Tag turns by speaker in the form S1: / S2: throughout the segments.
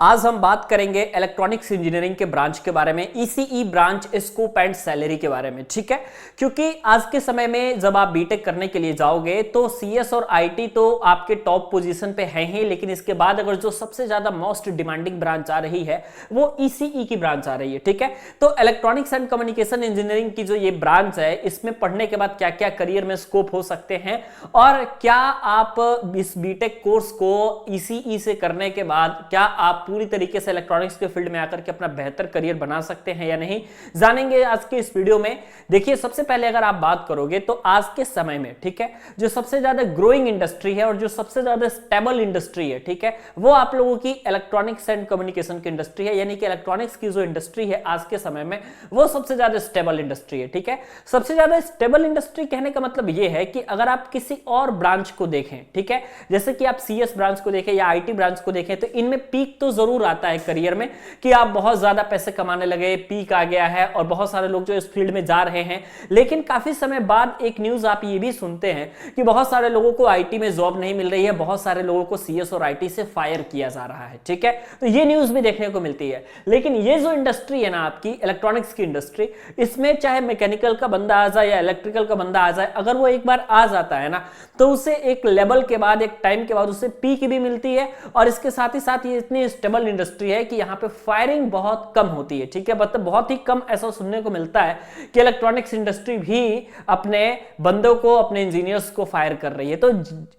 S1: आज हम बात करेंगे इलेक्ट्रॉनिक्स इंजीनियरिंग के ब्रांच के बारे में, ECE branch scope and salary के बारे में। ठीक है, क्योंकि आज के समय में जब आप बीटेक करने के लिए जाओगे तो सीएस और आईटी तो आपके टॉप पोजीशन पे हैं ही, लेकिन इसके बाद अगर जो सबसे ज्यादा मोस्ट डिमांडिंग ब्रांच आ रही है वो ईसीई की ब्रांच आ रही है। ठीक है, तो इलेक्ट्रॉनिक्स एंड कम्युनिकेशन इंजीनियरिंग की जो ये ब्रांच है, इसमें पढ़ने के बाद क्या क्या करियर में स्कोप हो सकते हैं और क्या आप इस बीटेक कोर्स को ईसीई से करने के बाद क्या आप पूरी तरीके से इलेक्ट्रॉनिक्स के फील्ड में आकर के अपना बेहतर करियर बना सकते हैं या नहीं, जानेंगे आज के इस वीडियो में। देखिए, सबसे पहले अगर आप बात करोगे तो आज के समय में, ठीक है, जो सबसे ज्यादा ग्रोइंग इंडस्ट्री है और जो सबसे ज्यादा स्टेबल इंडस्ट्री है, ठीक है, वो आप लोगों की इलेक्ट्रॉनिक्स एंड कम्युनिकेशन की इंडस्ट्री है। यानी कि इलेक्ट्रॉनिक्स की जो इंडस्ट्री है आज के समय में वो सबसे ज्यादा स्टेबल इंडस्ट्री है। ठीक है, सबसे ज्यादा स्टेबल इंडस्ट्री कहने का मतलब ये है कि अगर आप किसी और ब्रांच को देखें, ठीक है, जैसे कि आप सीएस ब्रांच को देखें या आईटी ब्रांच को देखें, तो इनमें पीक तो जरूर आता है करियर में कि आप बहुत ज्यादा पैसे कमाने लगे, पीक आ गया है और बहुत सारे लोग जो इस फील्ड में जा रहे हैं। लेकिन काफी समय बाद एक न्यूज आप ये भी सुनते हैं कि बहुत सारे लोगों को आईटी में जॉब नहीं मिल रही है, बहुत सारे लोगों को सीएस और आईटी से फायर किया जा रहा है। ठीक है, तो ये न्यूज भी देखने को मिलती है। लेकिन ये जो इंडस्ट्री है ना आपकी इलेक्ट्रॉनिक्स की इंडस्ट्री, इसमें चाहे मैकेनिकल का बंदा आ जाए या इलेक्ट्रिकल का बंदा आ जाए, अगर वो एक बार आ जाता है ना तो उसे एक लेवल के बाद, एक टाइम के बाद उसे पीक भी मिलती है और इसके साथ ही साथ ये इतनी स्टेबल इंडस्ट्री है कि यहाँ पे फायरिंग बहुत कम होती है। ठीक है, मतलब बहुत ही कम ऐसा सुनने को मिलता है कि इलेक्ट्रॉनिक्स इंडस्ट्री भी अपने बंदों को, अपने इंजीनियर्स को फायर कर रही है। तो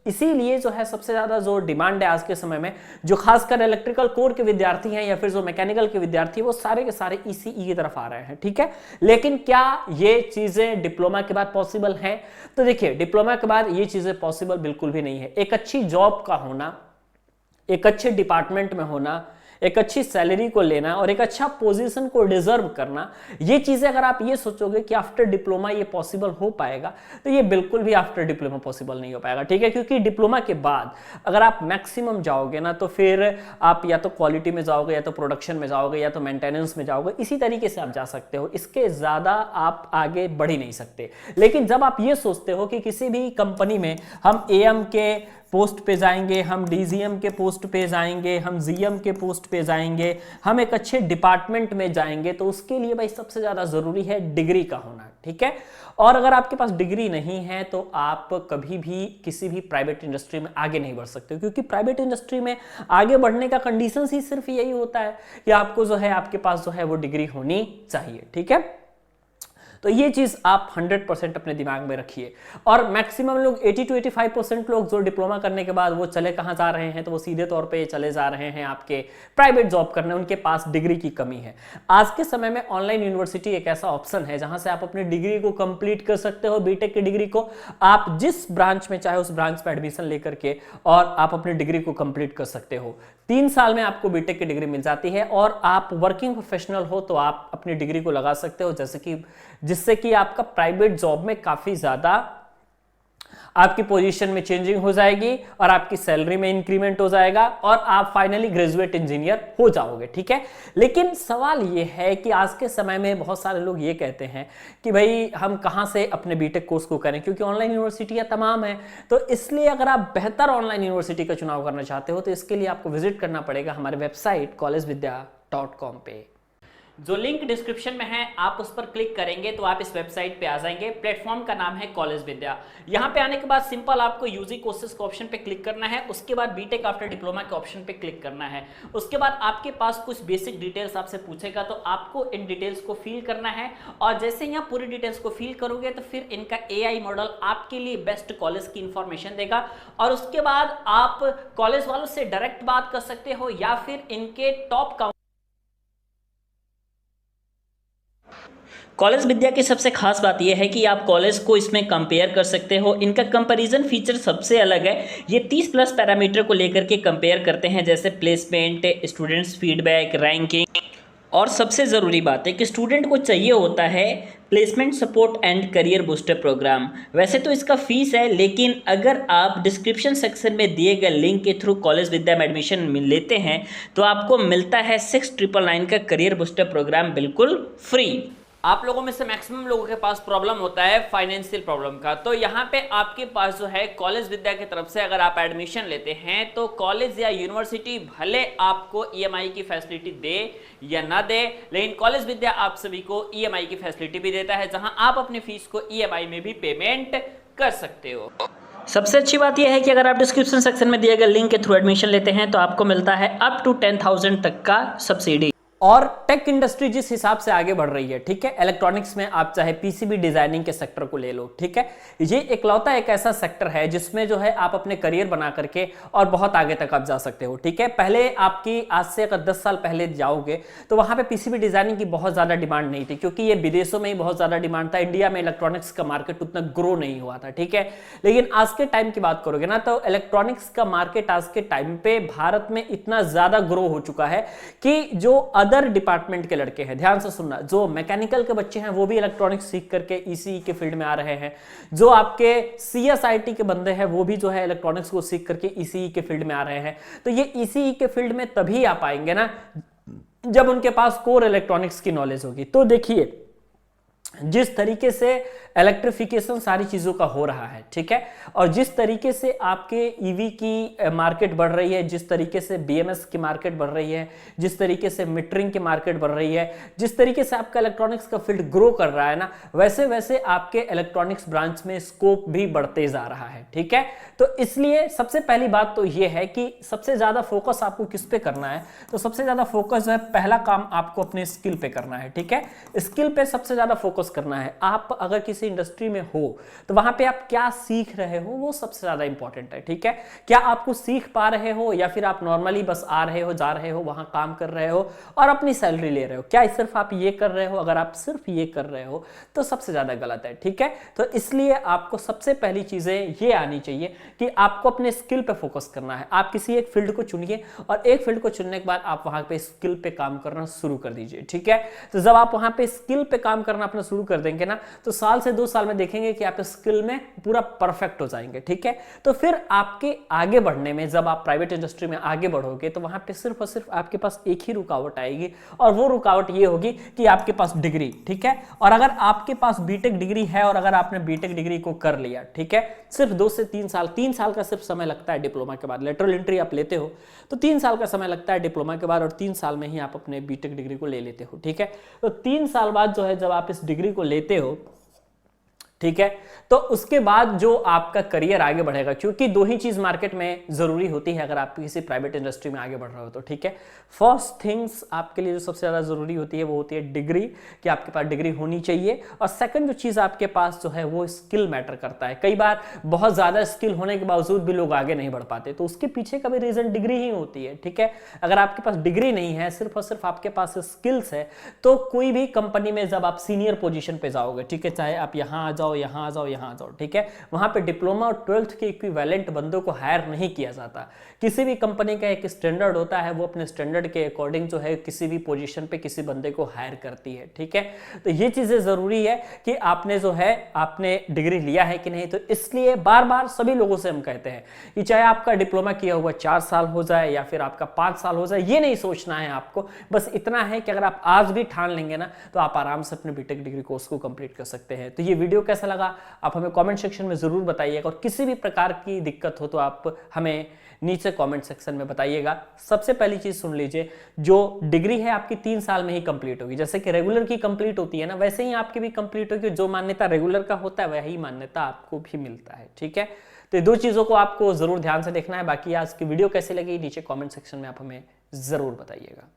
S1: इसीलिए जो है सबसे ज्यादा जो डिमांड है आज के समय में, जो खासकर इलेक्ट्रिकल कोर के विद्यार्थी हैं या फिर जो मैकेनिकल के विद्यार्थी, वो सारे के सारे ईसीई की तरफ आ रहे हैं। ठीक है, लेकिन क्या ये चीजें डिप्लोमा के बाद पॉसिबल हैं? तो देखिए, डिप्लोमा के बाद ये चीजें पॉसिबल बिल्कुल भी नहीं है। एक अच्छी जॉब का होना, एक अच्छे डिपार्टमेंट में होना, एक अच्छी सैलरी को लेना और एक अच्छा पोजीशन को डिजर्व करना, ये चीजें अगर आप ये सोचोगे कि आफ्टर डिप्लोमा ये पॉसिबल हो पाएगा, तो ये बिल्कुल भी आफ्टर डिप्लोमा पॉसिबल नहीं हो पाएगा। ठीक है, क्योंकि डिप्लोमा के बाद अगर आप मैक्सिमम जाओगे ना तो फिर आप या तो क्वालिटी में जाओगे, या तो प्रोडक्शन में जाओगे, या तो मेंटेनेंस में जाओगे, इसी तरीके से आप जा सकते हो। इसके ज्यादा आप आगे बढ़ ही नहीं सकते। लेकिन जब आप ये सोचते हो कि किसी भी कंपनी में हम एएम के पोस्ट पे जाएंगे, हम डीजीएम के पोस्ट पे जाएंगे, हम जीएम के पोस्ट पे जाएंगे, हम एक अच्छे डिपार्टमेंट में जाएंगे, तो उसके लिए भाई सबसे ज्यादा जरूरी है डिग्री का होना। ठीक है, और अगर आपके पास डिग्री नहीं है तो आप कभी भी किसी भी प्राइवेट इंडस्ट्री में आगे नहीं बढ़ सकते, क्योंकि प्राइवेट इंडस्ट्री में आगे बढ़ने का कंडीशन ही सिर्फ यही होता है कि आपको जो है, आपके पास जो है वो डिग्री होनी चाहिए। ठीक है, तो ये चीज आप 100% अपने दिमाग में रखिए। और मैक्सिमम लोग 80 to 85% लोग जो डिप्लोमा करने के बाद वो चले कहां जा रहे हैं, तो वो सीधे तौर पे चले जा रहे हैं आपके प्राइवेट जॉब करने। उनके पास डिग्री की कमी है। आज के समय में ऑनलाइन यूनिवर्सिटी एक ऐसा ऑप्शन है जहां से आप अपनी डिग्री को कंप्लीट कर सकते हो। बीटेक की डिग्री को आप जिस ब्रांच में चाहे उस ब्रांच में एडमिशन लेकर के और आप अपनी डिग्री को कंप्लीट कर सकते हो। 3 साल में आपको बीटेक की डिग्री मिल जाती है और आप वर्किंग प्रोफेशनल हो तो आप अपनी डिग्री को लगा सकते हो, जैसे कि जिससे कि आपका प्राइवेट जॉब में काफी ज्यादा आपकी पोजीशन में चेंजिंग हो जाएगी और आपकी सैलरी में इंक्रीमेंट हो जाएगा और आप फाइनली ग्रेजुएट इंजीनियर हो जाओगे। ठीक है, लेकिन सवाल यह है कि आज के समय में बहुत सारे लोग ये कहते हैं कि भाई हम कहां से अपने बीटेक कोर्स को करें, क्योंकि ऑनलाइन यूनिवर्सिटियां तमाम है। तो इसलिए अगर आप बेहतर ऑनलाइन यूनिवर्सिटी का चुनाव करना चाहते हो तो इसके लिए आपको विजिट करना पड़ेगा हमारे वेबसाइट collegevidya.com पे। जो लिंक डिस्क्रिप्शन में है आप उस पर क्लिक करेंगे तो आप इस वेबसाइट पे आ जाएंगे। प्लेटफॉर्म का नाम है कॉलेज विद्या। यहाँ पे आने के बाद सिंपल आपको यूजी कोर्सेज के ऑप्शन पे क्लिक करना है, उसके बाद बीटेक आफ्टर डिप्लोमा के ऑप्शन पे क्लिक करना है। उसके बाद आपके पास कुछ बेसिक डिटेल्स आपसे पूछेगा, तो आपको इन डिटेल्स को फिल करना है और जैसे यहाँ पूरी डिटेल्स को फिल करोगे तो फिर इनका AI मॉडल आपके लिए बेस्ट कॉलेज की इंफॉर्मेशन देगा और उसके बाद आप कॉलेज वालों से डायरेक्ट बात कर सकते हो या फिर इनके टॉप कॉलेज विद्या की सबसे खास बात यह है कि आप कॉलेज को इसमें कंपेयर कर सकते हो। इनका कंपैरिजन फीचर सबसे अलग है। ये 30+ पैरामीटर को लेकर के कंपेयर करते हैं, जैसे प्लेसमेंट, स्टूडेंट्स फीडबैक, रैंकिंग और सबसे ज़रूरी बात है कि स्टूडेंट को चाहिए होता है placement support and career booster programme. वैसे तो इसका फीस है, लेकिन अगर आप डिस्क्रिप्शन सेक्शन में दिए गए लिंक के थ्रू कॉलेज विद्या में एडमिशन लेते हैं तो आपको मिलता है 6999 का करियर बूस्टर प्रोग्राम बिल्कुल फ्री। आप लोगों में से मैक्सिमम लोगों के पास प्रॉब्लम होता है फाइनेंशियल प्रॉब्लम का। तो यहाँ पे आपके पास जो है कॉलेज विद्या की तरफ से अगर आप एडमिशन लेते हैं तो कॉलेज या यूनिवर्सिटी भले आपको ईएमआई की फैसिलिटी दे या ना दे, लेकिन कॉलेज विद्या आप सभी को ईएमआई की फैसिलिटी भी देता है, जहां आप अपनी फीस को ईएमआई में भी पेमेंट कर सकते हो। सबसे अच्छी बात यह है कि अगर आप डिस्क्रिप्शन सेक्शन में दिए गए लिंक के थ्रू एडमिशन लेते हैं तो आपको मिलता है अप टू 10,000 तक का सब्सिडी। और टेक इंडस्ट्री जिस हिसाब से आगे बढ़ रही है, ठीक है, इलेक्ट्रॉनिक्स में आप चाहे पीसीबी डिजाइनिंग के सेक्टर को ले लो, ठीक है, ये इकलौता एक ऐसा सेक्टर है जिसमें जो है आप अपने करियर बना करके और बहुत आगे तक आप जा सकते हो, ठीक है। पहले आपकी आज से अगर 10 साल पहले जाओगे तो वहां पे पीसीबी डिजाइनिंग की बहुत ज्यादा डिमांड नहीं थी, क्योंकि ये विदेशों में ही बहुत ज्यादा डिमांड था, इंडिया में इलेक्ट्रॉनिक्स का मार्केट उतना ग्रो नहीं हुआ था, ठीक है। लेकिन आज के टाइम की बात करोगे ना तो इलेक्ट्रॉनिक्स का मार्केट आज के टाइम पे भारत में इतना ज्यादा ग्रो हो चुका है कि जो अदर डिपार्टमेंट के लड़के हैं, ध्यान से सुनना, जो मैकेनिकल के बच्चे हैं वो भी इलेक्ट्रॉनिक्स सीख करके ईसीई के फील्ड में आ रहे हैं, जो आपके सीएसआईटी के बंदे हैं वो भी जो है इलेक्ट्रॉनिक्स को सीख करके ईसीई के फील्ड में आ रहे हैं। तो ये ईसीई के फील्ड में तभी आ पाएंगे ना जब उनके पास कोर इलेक्ट्रॉनिक्स की नॉलेज होगी। तो देखिए जिस तरीके से इलेक्ट्रिफिकेशन सारी चीजों का हो रहा है, ठीक है, और जिस तरीके से आपके ईवी की मार्केट बढ़ रही है, जिस तरीके से बीएमएस की मार्केट बढ़ रही है, जिस तरीके से मीटरिंग की मार्केट बढ़ रही है, जिस तरीके से आपका इलेक्ट्रॉनिक्स का फील्ड ग्रो कर रहा है ना, वैसे वैसे आपके इलेक्ट्रॉनिक्स ब्रांच में स्कोप भी बढ़ते जा रहा है, ठीक है। तो इसलिए सबसे पहली बात तो यह है कि सबसे ज्यादा फोकस आपको किस पे करना है, तो सबसे ज्यादा फोकस जो है पहला काम आपको अपने स्किल पे करना है, ठीक है। स्किल पे सबसे ज्यादा फोकस करना है। आप अगर किसी इंडस्ट्री में हो तो वहां पे आप क्या सीख रहे हो वो सबसे ज्यादा इंपॉर्टेंट है, ठीक है। क्या आपको सीख पा रहे हो या फिर आप नॉर्मली बस आ रहे हो, जा रहे हो, वहां काम कर रहे हो और अपनी सैलरी ले रहे हो, क्या सिर्फ आप ये कर रहे हो? अगर आप सिर्फ ये कर रहे हो तो सबसे ज्यादा गलत है, ठीक है। तो इसलिए आपको सबसे पहली चीजें ये आनी चाहिए कि आपको अपने स्किल पे फोकस करना है। आप किसी एक फील्ड को चुनिए और एक फील्ड को चुनने के बाद आप वहां पे स्किल पे काम करना शुरू कर दीजिए, ठीक है। तो जब आप वहां पे स्किल पे काम करना अपना शुरू कर देंगे ना तो साल से 2 साल में देखेंगे कि आप स्किल में पूरा परफेक्ट हो जाएंगे, ठीक है। तो फिर आपके आगे बढ़ने में, जब आप प्राइवेट इंडस्ट्री में आगे बढ़ोगे तो वहां पे सिर्फ और सिर्फ आपके पास एक ही रुकावट आएगी और वो रुकावट ये होगी कि आपके पास डिग्री, ठीक है। और अगर आपके पास बीटेक डिग्री है और अगर आपने बीटेक डिग्री को कर लिया, ठीक है, सिर्फ 2 से 3 साल, 3 साल का सिर्फ समय लगता है डिप्लोमा के बाद। लेटरल एंट्री आप लेते हो तो 3 साल का समय लगता है डिप्लोमा के बाद और 3 साल में ही आप अपने बीटेक डिग्री को ले लेते हो, ठीक है। तो 3 साल बाद जो है जब आप इस डिग्री को लेते हो, ठीक है, तो उसके बाद जो आपका करियर आगे बढ़ेगा, क्योंकि 2 ही चीज मार्केट में जरूरी होती है अगर आप किसी प्राइवेट इंडस्ट्री में आगे बढ़ रहे हो तो, ठीक है। फर्स्ट थिंग्स आपके लिए जो सबसे ज्यादा जरूरी होती है वो होती है डिग्री, कि आपके पास डिग्री होनी चाहिए। और सेकंड जो चीज आपके पास जो है वो स्किल मैटर करता है। कई बार बहुत ज्यादा स्किल होने के बावजूद भी लोग आगे नहीं बढ़ पाते, तो उसके पीछे का भी रीजन डिग्री ही होती है, ठीक है। अगर आपके पास डिग्री नहीं है, सिर्फ और सिर्फ आपके पास स्किल्स है, तो कोई भी कंपनी में जब आप सीनियर पोजीशन पे जाओगे, ठीक है, चाहे आप यहां आ जाओ, यहां आ जाओ, यहां आ जाओ, ठीक है, वहां पे डिप्लोमा और 12th के इक्विवेलेंट बंदों को हायर नहीं किया जाता। किसी भी कंपनी का एक स्टैंडर्ड होता है, वो अपने स्टैंडर्ड के अकॉर्डिंग जो है किसी भी पोजीशन पे किसी बंदे को हायर करती है, ठीक है। तो ये चीजें जरूरी है कि आपने जो है आपने डिग्री लिया है कि नहीं। तो इसलिए बार बार सभी लोगों से हम कहते हैं कि चाहे आपका डिप्लोमा किया हुआ 4 साल हो जाए या फिर आपका 5 साल हो जाए, ये नहीं सोचना है आपको। बस इतना है कि अगर आप आज भी ठान लेंगे ना तो आप आराम से अपने बीटेक डिग्री कोर्स को कंप्लीट कर सकते हैं। तो ये वीडियो कैसा लगा आप हमें कमेंट सेक्शन में जरूर बताइएगा, और किसी भी प्रकार की दिक्कत हो तो आप हमें नीचे कमेंट सेक्शन में बताइएगा। सबसे पहली चीज सुन लीजिए, जो डिग्री है आपकी 3 साल में ही कंप्लीट होगी। जैसे कि रेगुलर की कंप्लीट होती है ना, वैसे ही आपकी भी कंप्लीट होगी। जो मान्यता रेगुलर का होता है वही मान्यता आपको भी मिलता है, ठीक है। तो 2 चीजों को आपको जरूर ध्यान से देखना है। बाकी आज की वीडियो कैसी लगी नीचे कमेंट सेक्शन में आप हमें जरूर बताइएगा।